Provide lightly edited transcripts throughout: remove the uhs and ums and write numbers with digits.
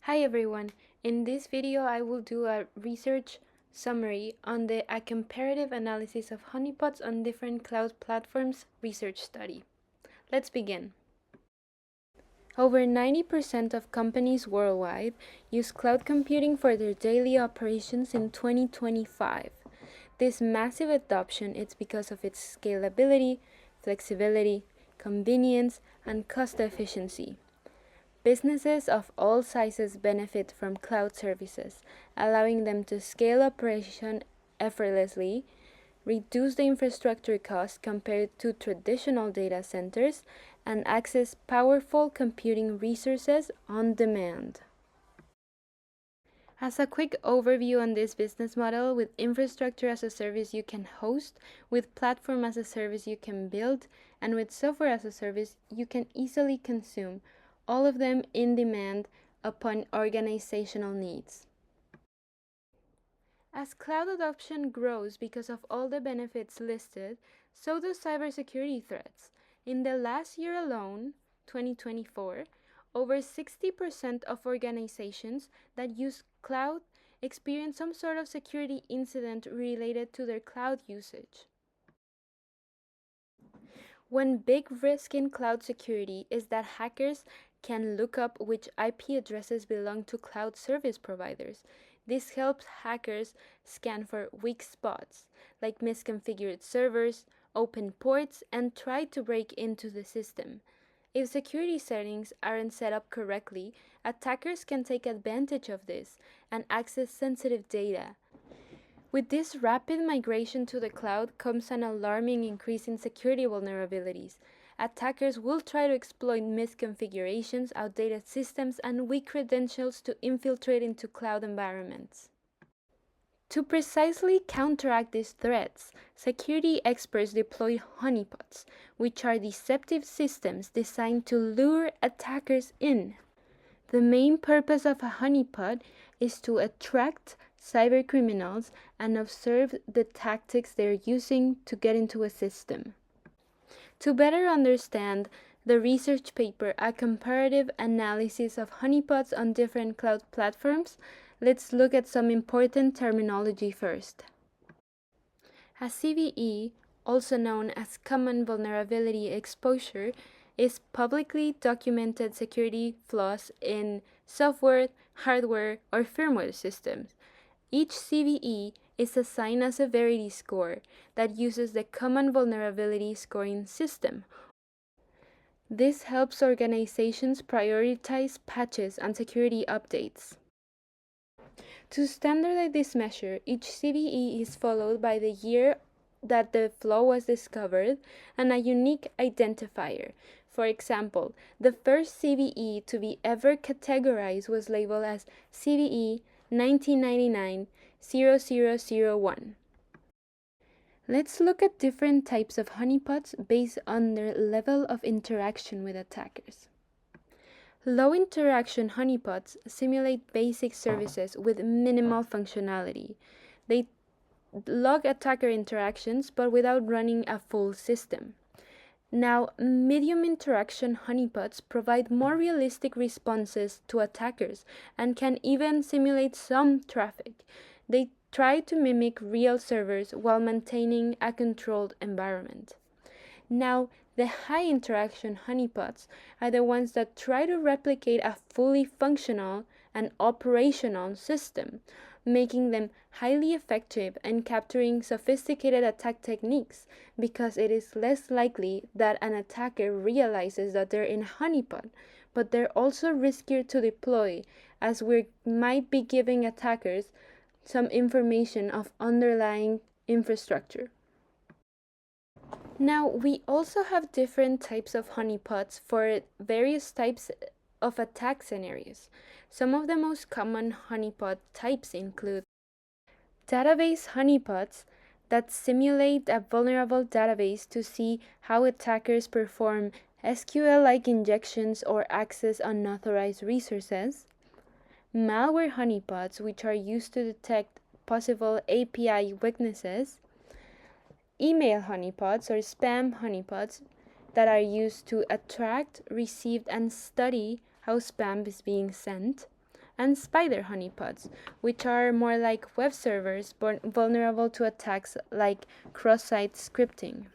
Hi everyone, in this video I will do a research summary on a comparative analysis of honeypots on different cloud platforms research study. Let's begin. Over 90% of companies worldwide use cloud computing for their daily operations in 2025. This massive adoption is because of its scalability, flexibility, convenience, and cost efficiency. Businesses of all sizes benefit from cloud services, allowing them to scale operation effortlessly, reduce the infrastructure cost compared to traditional data centers, and access powerful computing resources on demand. As a quick overview on this business model, with infrastructure as a service you can host, with platform as a service you can build, and with software as a service you can easily consume, all of them in demand upon organizational needs. As cloud adoption grows because of all the benefits listed, so do cybersecurity threats. In the last year alone, 2024, over 60% of organizations that use cloud experience some sort of security incident related to their cloud usage. One big risk in cloud security is that hackers can look up which IP addresses belong to cloud service providers. This helps hackers scan for weak spots, like misconfigured servers, open ports, and try to break into the system. If security settings aren't set up correctly, attackers can take advantage of this and access sensitive data. With this rapid migration to the cloud comes an alarming increase in security vulnerabilities. Attackers will try to exploit misconfigurations, outdated systems, and weak credentials to infiltrate into cloud environments. To precisely counteract these threats, security experts deploy honeypots, which are deceptive systems designed to lure attackers in. The main purpose of a honeypot is to attract cybercriminals and observe the tactics they're using to get into a system. To better understand the research paper, A Comparative Analysis of Honeypots on Different Cloud Platforms, let's look at some important terminology first. A CVE, also known as Common Vulnerability Exposure, is publicly documented security flaws in software, hardware, or firmware systems. Each CVE is assigned a severity score that uses the Common Vulnerability Scoring System. This helps organizations prioritize patches and security updates. To standardize this measure, each CVE is followed by the year that the flaw was discovered and a unique identifier. For example, the first CVE to be ever categorized was labeled as CVE 1999-0001. Let's look at different types of honeypots based on their level of interaction with attackers. Low interaction honeypots simulate basic services with minimal functionality. They log attacker interactions but without running a full system. Now, medium interaction honeypots provide more realistic responses to attackers and can even simulate some traffic. They try to mimic real servers while maintaining a controlled environment. Now, the high interaction honeypots are the ones that try to replicate a fully functional and operational system, making them highly effective in capturing sophisticated attack techniques because it is less likely that an attacker realizes that they're in a honeypot, but they're also riskier to deploy as we might be giving attackers some information of underlying infrastructure. Now, we also have different types of honeypots for various types of attack scenarios. Some of the most common honeypot types include database honeypots that simulate a vulnerable database to see how attackers perform SQL-like injections or access unauthorized resources, malware honeypots, which are used to detect possible API weaknesses, email honeypots or spam honeypots that are used to attract, receive, and study how spam is being sent, and spider honeypots, which are more like web servers vulnerable to attacks like cross-site scripting.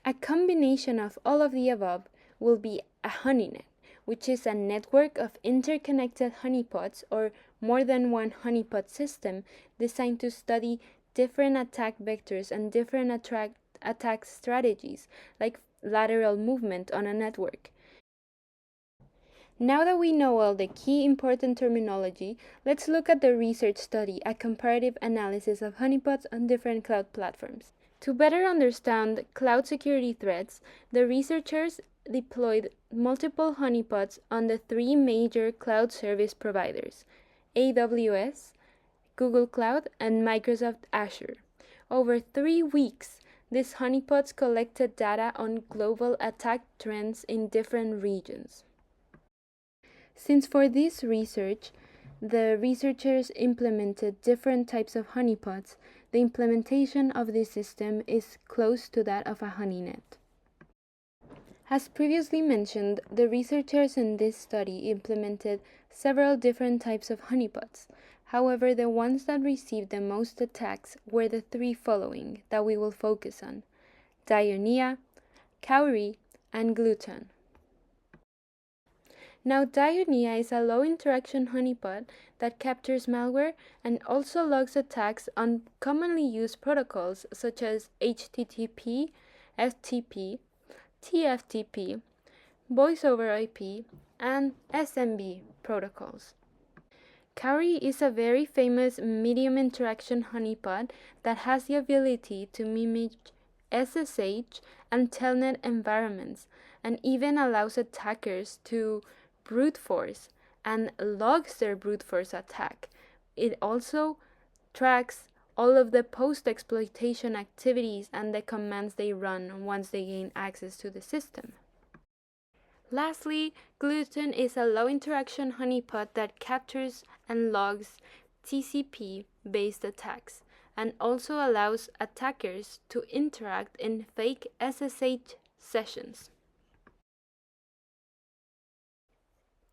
A combination of all of the above will be a honeynet, which is a network of interconnected honeypots or more than one honeypot system designed to study different attack vectors and different attack strategies, like lateral movement on a network. Now that we know all the key important terminology, let's look at the research study, a comparative analysis of honeypots on different cloud platforms. To better understand cloud security threats, the researchers deployed multiple honeypots on the three major cloud service providers, AWS, Google Cloud, and Microsoft Azure. Over 3 weeks, these honeypots collected data on global attack trends in different regions. Since for this research, the researchers implemented different types of honeypots, the implementation of this system is close to that of a honeynet. As previously mentioned, the researchers in this study implemented several different types of honeypots. However, the ones that received the most attacks were the three following that we will focus on: Dioneea, Cowrie, and Gluten. Now, Dioneea is a low-interaction honeypot that captures malware and also logs attacks on commonly used protocols such as HTTP, FTP, TFTP, Voice over IP, and SMB protocols. Cowrie is a very famous medium interaction honeypot that has the ability to mimic SSH and telnet environments and even allows attackers to brute force and logs their brute force attack. It also tracks all of the post-exploitation activities and the commands they run once they gain access to the system. Lastly, Gluten is a low-interaction honeypot that captures and logs TCP-based attacks and also allows attackers to interact in fake SSH sessions.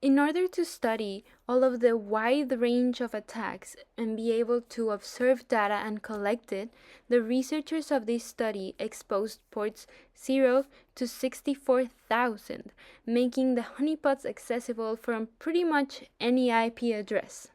In order to study all of the wide range of attacks and be able to observe data and collect it, the researchers of this study exposed ports 0 to 64,000, making the honeypots accessible from pretty much any IP address.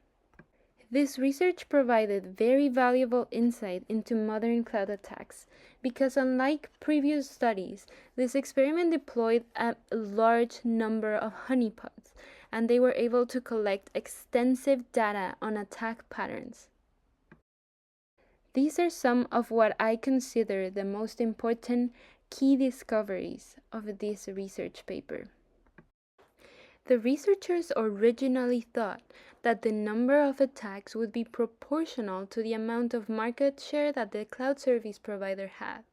This research provided very valuable insight into modern cloud attacks because, unlike previous studies, this experiment deployed a large number of honeypots and they were able to collect extensive data on attack patterns. These are some of what I consider the most important key discoveries of this research paper. The researchers originally thought that the number of attacks would be proportional to the amount of market share that the cloud service provider had.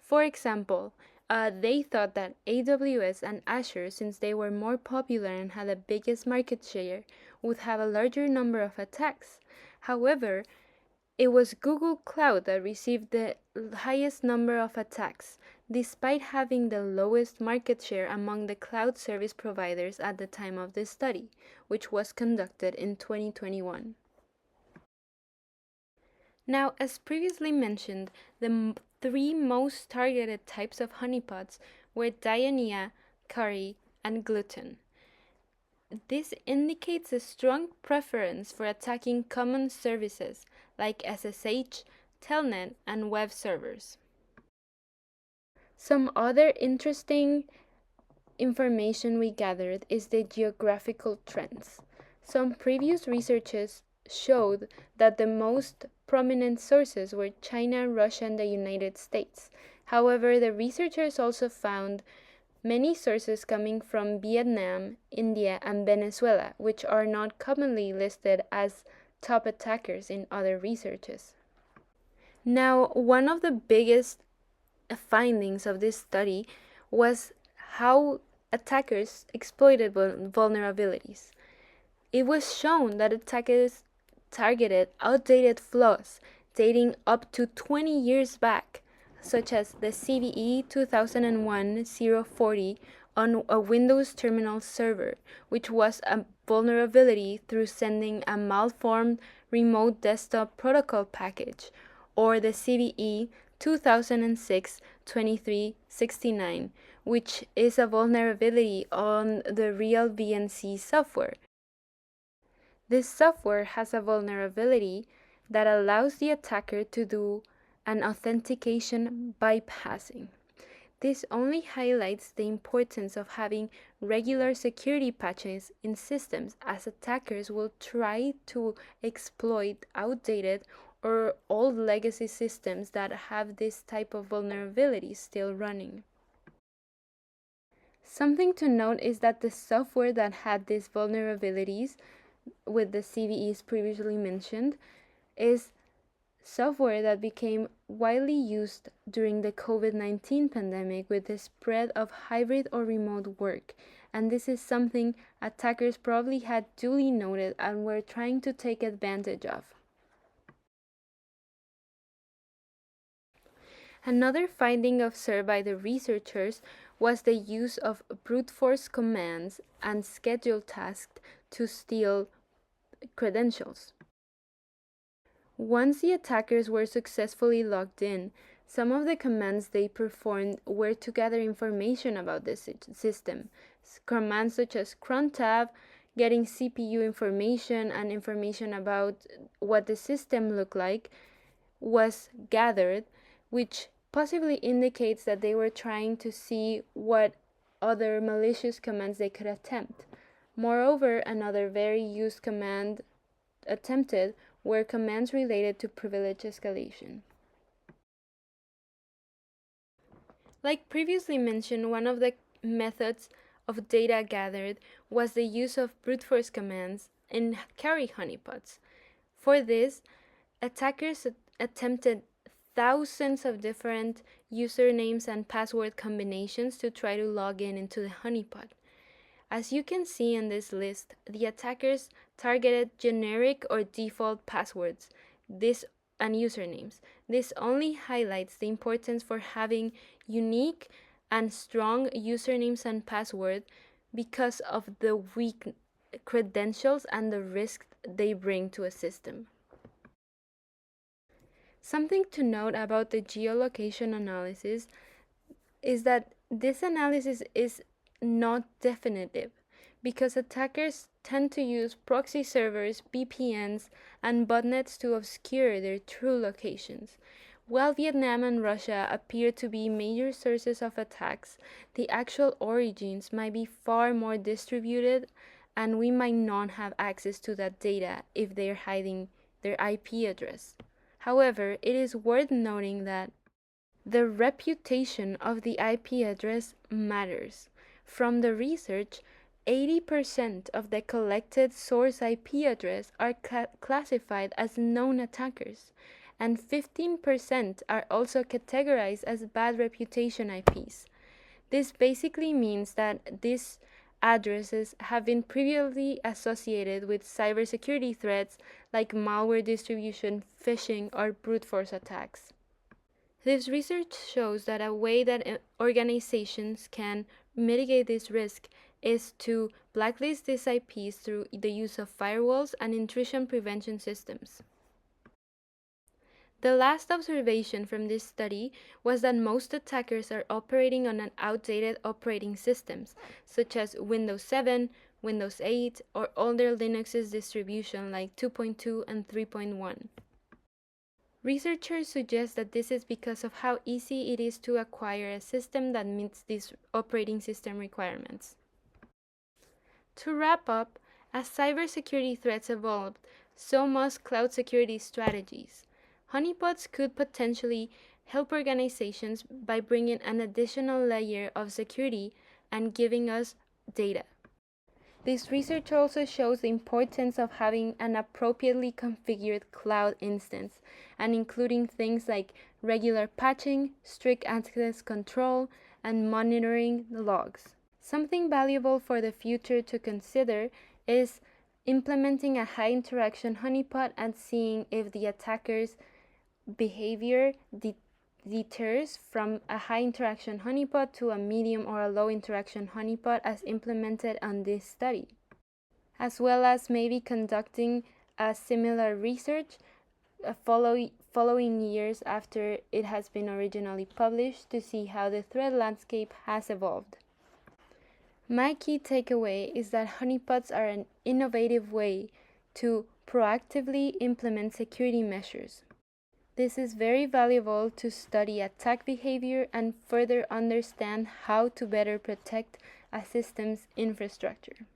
For example, they thought that AWS and Azure, since they were more popular and had the biggest market share, would have a larger number of attacks. However, it was Google Cloud that received the highest number of attacks, despite having the lowest market share among the cloud service providers at the time of the study, which was conducted in 2021. Now, as previously mentioned, the three most targeted types of honeypots were Dioneea, Cowrie, and Gluten. This indicates a strong preference for attacking common services like SSH, Telnet, and web servers. Some other interesting information we gathered is the geographical trends. Some previous researches showed that the most prominent sources were China, Russia, and the United States. However, the researchers also found many sources coming from Vietnam, India, and Venezuela, which are not commonly listed as top attackers in other researches. Now, one of the biggest findings of this study was how attackers exploited vulnerabilities. It was shown that attackers targeted outdated flaws dating up to 20 years back, such as the CVE 2001-040 on a Windows terminal server, which was a vulnerability through sending a malformed remote desktop protocol package, or the CVE 2006-2369, which is a vulnerability on the real VNC software. This software has a vulnerability that allows the attacker to do an authentication bypassing. This only highlights the importance of having regular security patches in systems, as attackers will try to exploit outdated or old legacy systems that have this type of vulnerability still running. Something to note is that the software that had these vulnerabilities with the CVEs previously mentioned is software that became widely used during the COVID-19 pandemic with the spread of hybrid or remote work, and this is something attackers probably had duly noted and were trying to take advantage of. Another finding observed by the researchers was the use of brute force commands and scheduled tasks to steal credentials. Once the attackers were successfully logged in, some of the commands they performed were to gather information about the system. Commands such as cron tab, getting CPU information and information about what the system looked like, was gathered, which possibly indicates that they were trying to see what other malicious commands they could attempt. Moreover, another very used command attempted were commands related to privilege escalation. Like previously mentioned, one of the methods of data gathered was the use of brute force commands in carry honeypots. For this, attackers attempted thousands of different usernames and password combinations to try to log in into the honeypot. As you can see in this list, the attackers targeted generic or default passwords and usernames. This only highlights the importance for having unique and strong usernames and passwords because of the weak credentials and the risk they bring to a system. Something to note about the geolocation analysis is that this analysis is not definitive because attackers tend to use proxy servers, VPNs, and botnets to obscure their true locations. While Vietnam and Russia appear to be major sources of attacks, the actual origins might be far more distributed, and we might not have access to that data if they're hiding their IP address. However, it is worth noting that the reputation of the IP address matters. From the research, 80% of the collected source IP address are classified as known attackers, and 15% are also categorized as bad reputation IPs. This basically means that these addresses have been previously associated with cybersecurity threats like malware distribution, phishing, or brute force attacks. This research shows that a way that organizations can mitigate this risk is to blacklist these IPs through the use of firewalls and intrusion prevention systems. The last observation from this study was that most attackers are operating on an outdated operating systems, such as Windows 7, Windows 8, or older Linux's distribution like 2.2 and 3.1. Researchers suggest that this is because of how easy it is to acquire a system that meets these operating system requirements. To wrap up, as cybersecurity threats evolve, so must cloud security strategies. Honeypots could potentially help organizations by bringing an additional layer of security and giving us data. This research also shows the importance of having an appropriately configured cloud instance and including things like regular patching, strict access control, and monitoring the logs. Something valuable for the future to consider is implementing a high interaction honeypot and seeing if the attacker's behavior deters from a high interaction honeypot to a medium or a low interaction honeypot as implemented on this study, as well as maybe conducting a similar research following years after it has been originally published to see how the threat landscape has evolved. My key takeaway is that honeypots are an innovative way to proactively implement security measures. This is very valuable to study attack behavior and further understand how to better protect a system's infrastructure.